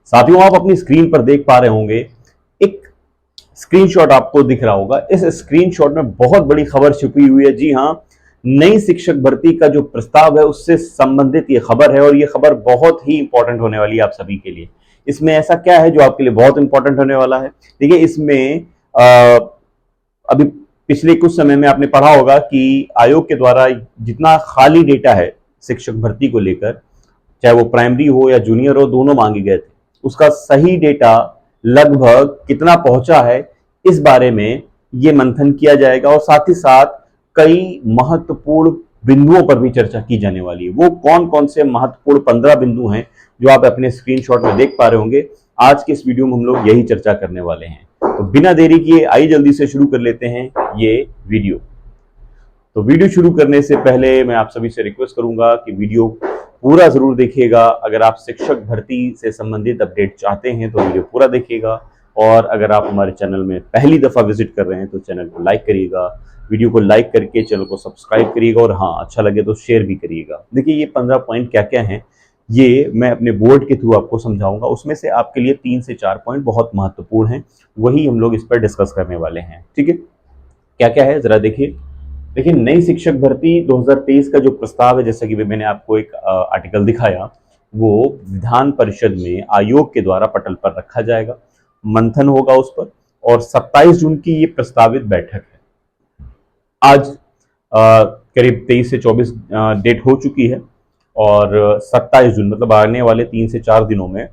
साथियों, आप अपनी स्क्रीन पर देख पा रहे होंगे, एक स्क्रीनशॉट आपको दिख रहा होगा। इस स्क्रीनशॉट में बहुत बड़ी खबर छुपी हुई है। जी हां, नई शिक्षक भर्ती का जो प्रस्ताव है उससे संबंधित ये खबर है और ये खबर बहुत ही इंपॉर्टेंट होने वाली है आप सभी के लिए। इसमें ऐसा क्या है जो आपके लिए बहुत इंपॉर्टेंट होने वाला है? देखिए, इसमें अभी पिछले कुछ समय में आपने पढ़ा होगा कि आयोग के द्वारा जितना खाली डेटा है शिक्षक भर्ती को लेकर, चाहे वो प्राइमरी हो या जूनियर हो, दोनों मांगे गए थे। उसका सही डेटा लगभग कितना पहुंचा है, इस बारे में ये मंथन किया जाएगा और साथ ही साथ कई महत्वपूर्ण बिंदुओं पर भी चर्चा की जाने वाली है। वो कौन कौन से महत्वपूर्ण 15 बिंदु हैं जो आप अपने स्क्रीनशॉट में देख पा रहे होंगे। आज के इस वीडियो में हम लोग यही चर्चा करने वाले हैं। तो बिना देरी किए आइए जल्दी से शुरू कर लेते हैं ये वीडियो। तो वीडियो शुरू करने से पहले मैं आप सभी से रिक्वेस्ट करूंगा कि वीडियो पूरा जरूर देखिएगा। अगर आप शिक्षक भर्ती से संबंधित अपडेट चाहते हैं तो वीडियो पूरा देखिएगा, और अगर आप हमारे चैनल में पहली दफा विजिट कर रहे हैं तो चैनल को लाइक करिएगा, वीडियो को लाइक करके चैनल को सब्सक्राइब करिएगा, और हाँ, अच्छा लगे तो शेयर भी करिएगा। देखिए, ये 15 पॉइंट क्या क्या हैं ये मैं अपने बोर्ड के थ्रू आपको समझाऊंगा। उसमें से आपके लिए 3 से 4 पॉइंट बहुत महत्वपूर्ण हैं, वही हम लोग इस पर डिस्कस करने वाले हैं। ठीक है, क्या क्या है जरा देखिए। देखिए, नई शिक्षक भर्ती 2023 का जो प्रस्ताव है, जैसा कि मैंने आपको एक आर्टिकल दिखाया, वो विधान परिषद में आयोग के द्वारा पटल पर रखा जाएगा, मंथन होगा उस पर, और 27 जून की ये प्रस्तावित बैठक है। आज करीब 23 से 24 डेट हो चुकी है, और 27 जून मतलब आने वाले 3 से 4 दिनों में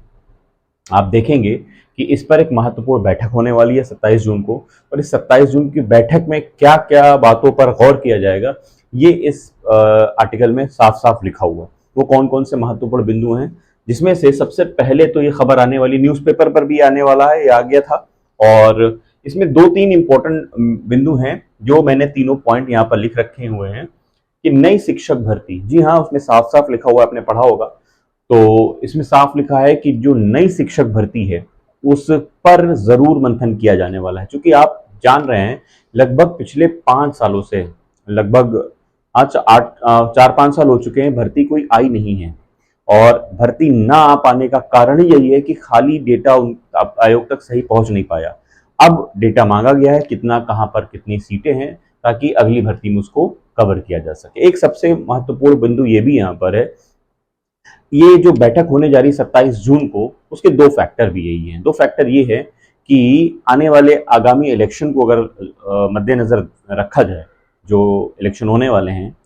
आप देखेंगे कि इस पर एक महत्वपूर्ण बैठक होने वाली है 27 जून को। और इस 27 जून की बैठक में क्या क्या बातों पर गौर किया जाएगा, ये इस आर्टिकल में साफ साफ लिखा हुआ। वो कौन कौन से महत्वपूर्ण बिंदु हैं, जिसमें से सबसे पहले तो ये खबर आने वाली, न्यूज़पेपर पर भी आने वाला है, ये आ गया था। और इसमें 2-3 इंपॉर्टेंट बिंदु हैं जो मैंने तीनों पॉइंट यहाँ पर लिख रखे हुए हैं कि नई शिक्षक भर्ती, जी हाँ, उसमें साफ साफ लिखा हुआ, आपने पढ़ा होगा। तो इसमें साफ लिखा है कि जो नई शिक्षक भर्ती है उस पर जरूर मंथन किया जाने वाला है, क्योंकि आप जान रहे हैं लगभग पिछले 5 सालों से, लगभग आज 4-5 साल हो चुके हैं, भर्ती कोई आई नहीं है। और भर्ती ना आ पाने का कारण ही यही है कि खाली डेटा आयोग तक सही पहुंच नहीं पाया। अब डेटा मांगा गया है, कितना, कहां पर कितनी सीटें हैं, ताकि अगली भर्ती में उसको कवर किया जा सके। एक सबसे महत्वपूर्ण बिंदु ये भी यहाँ पर है, ये जो बैठक होने जा रही 27 जून को, उसके 2 फैक्टर भी यही हैं। 2 फैक्टर ये है कि आने वाले आगामी इलेक्शन को अगर मद्देनजर रखा जाए, जो इलेक्शन होने वाले हैं,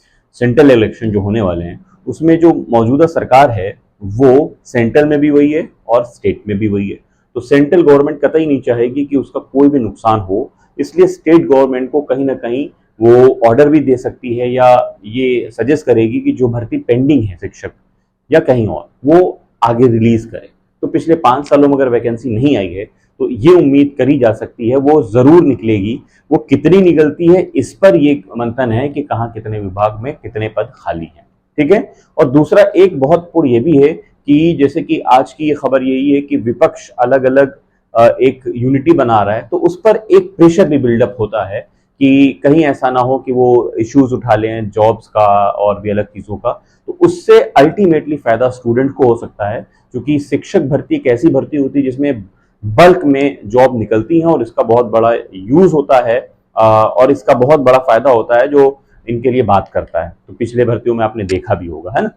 सेंट्रल इलेक्शन जो होने वाले हैं, उसमें जो मौजूदा सरकार है वो सेंट्रल में भी वही है और स्टेट में भी वही है। तो सेंट्रल गवर्नमेंट कतई नहीं चाहेगी कि उसका कोई भी नुकसान हो, इसलिए स्टेट गवर्नमेंट को कहीं ना कहीं वो ऑर्डर भी दे सकती है या ये सजेस्ट करेगी कि जो भर्ती पेंडिंग है शिक्षक या कहीं और, वो आगे रिलीज करे। तो पिछले 5 सालों में अगर वैकेंसी नहीं आई है तो ये उम्मीद करी जा सकती है वो जरूर निकलेगी। वो कितनी निकलती है इस पर ये मंथन है कि कहाँ कितने विभाग में कितने पद खाली हैं। ठीक है, और दूसरा एक बहुत पूर्ण ये भी है कि जैसे कि आज की ये खबर यही है कि विपक्ष अलग अलग एक यूनिटी बना रहा है, तो उस पर एक प्रेशर भी बिल्डअप होता है कि कहीं ऐसा ना हो कि वो इश्यूज उठा लें जॉब्स का और भी अलग चीजों का। तो उससे अल्टीमेटली फायदा स्टूडेंट को हो सकता है, क्योंकि शिक्षक भर्ती एक ऐसी भर्ती होती है जिसमें बल्क में जॉब निकलती हैं और इसका बहुत बड़ा यूज होता है, और इसका बहुत बड़ा फायदा होता है जो इनके लिए बात करता है। तो पिछले भर्तियों में आपने देखा भी होगा, है ना।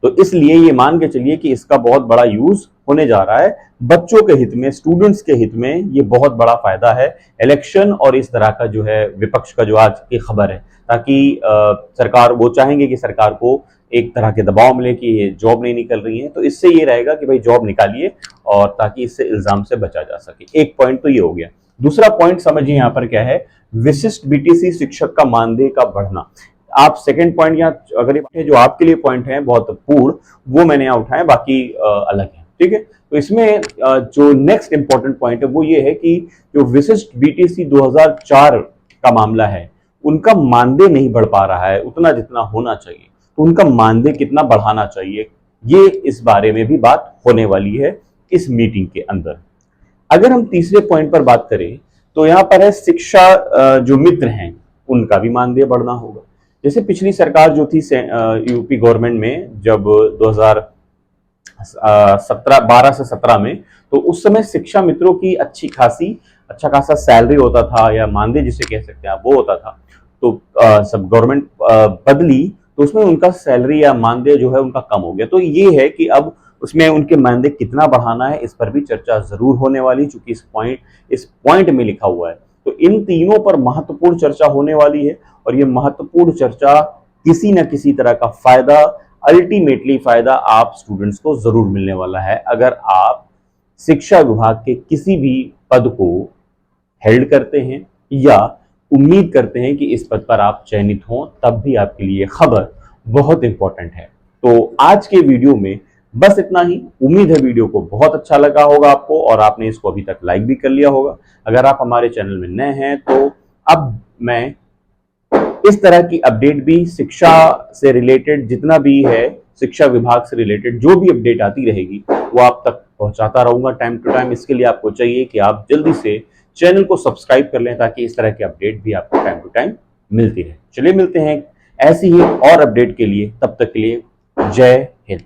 तो इसलिए ये मान के चलिए कि इसका बहुत बड़ा यूज होने जा रहा है। बच्चों के हित में, स्टूडेंट्स के हित में ये बहुत बड़ा फायदा है इलेक्शन और इस तरह का जो है विपक्ष का जो आज की खबर है, ताकि सरकार, वो चाहेंगे कि सरकार को एक तरह के दबाव मिले कि ये जॉब नहीं निकल रही है, तो इससे ये रहेगा कि भाई जॉब निकालिए, और ताकि इससे इल्जाम से बचा जा सके। एक पॉइंट तो ये हो गया। दूसरा पॉइंट समझिए यहाँ पर क्या है, विशिष्ट बीटीसी शिक्षक का मानदेय का बढ़ना। आप सेकंड पॉइंट यहाँ अगर जो आपके लिए पॉइंट है बहुत पूर्ण, वो मैंने यहाँ उठाए, बाकी अलग है। ठीक है, तो इसमें जो नेक्स्ट इंपॉर्टेंट पॉइंट है वो ये है कि जो विशिष्ट बीटीसी 2004 का मामला है, उनका मानदेय नहीं बढ़ पा रहा है उतना जितना होना चाहिए। तो उनका मानदेय कितना बढ़ाना चाहिए, ये इस बारे में भी बात होने वाली है इस मीटिंग के अंदर। अगर हम तीसरे पॉइंट पर बात करें तो यहाँ पर है शिक्षा जो मित्र हैं उनका भी मानदेय बढ़ना होगा। जैसे पिछली सरकार जो थी यूपी गवर्नमेंट में, जब 12 से 17 में, तो उस समय शिक्षा मित्रों की अच्छा खासा सैलरी होता था, या मानदेय जिसे कह सकते हैं आप, वो होता था। तो सब गवर्नमेंट बदली, तो उसमें उनका सैलरी या मानदेय जो है उनका कम हो गया। तो ये है कि अब उसमें उनके मानदेय कितना बढ़ाना है, इस पर भी चर्चा जरूर होने वाली, चूंकि इस पॉइंट में लिखा हुआ है। तो इन तीनों पर महत्वपूर्ण चर्चा होने वाली है, और ये महत्वपूर्ण चर्चा किसी न किसी तरह का फायदा, अल्टीमेटली फायदा आप स्टूडेंट्स को जरूर मिलने वाला है, अगर आप शिक्षा विभाग के किसी भी पद को हेल्ड करते हैं या उम्मीद करते हैं कि इस पद पर आप चयनित हों, तब भी आपके लिए खबर बहुत इंपॉर्टेंट है। तो आज के वीडियो में बस इतना ही। उम्मीद है वीडियो को बहुत अच्छा लगा होगा आपको, और आपने इसको अभी तक लाइक भी कर लिया होगा। अगर आप हमारे चैनल में नए हैं, तो अब मैं इस तरह की अपडेट भी, शिक्षा से रिलेटेड जितना भी है, शिक्षा विभाग से रिलेटेड जो भी अपडेट आती रहेगी, वो आप तक पहुंचाता रहूंगा टाइम टू टाइम। इसके लिए आपको चाहिए कि आप जल्दी से चैनल को सब्सक्राइब कर लें, ताकि इस तरह की अपडेट भी आपको टाइम टू टाइम मिलती रहे। चलिए मिलते हैं ऐसी ही और अपडेट के लिए, तब तक के लिए जय हिंद।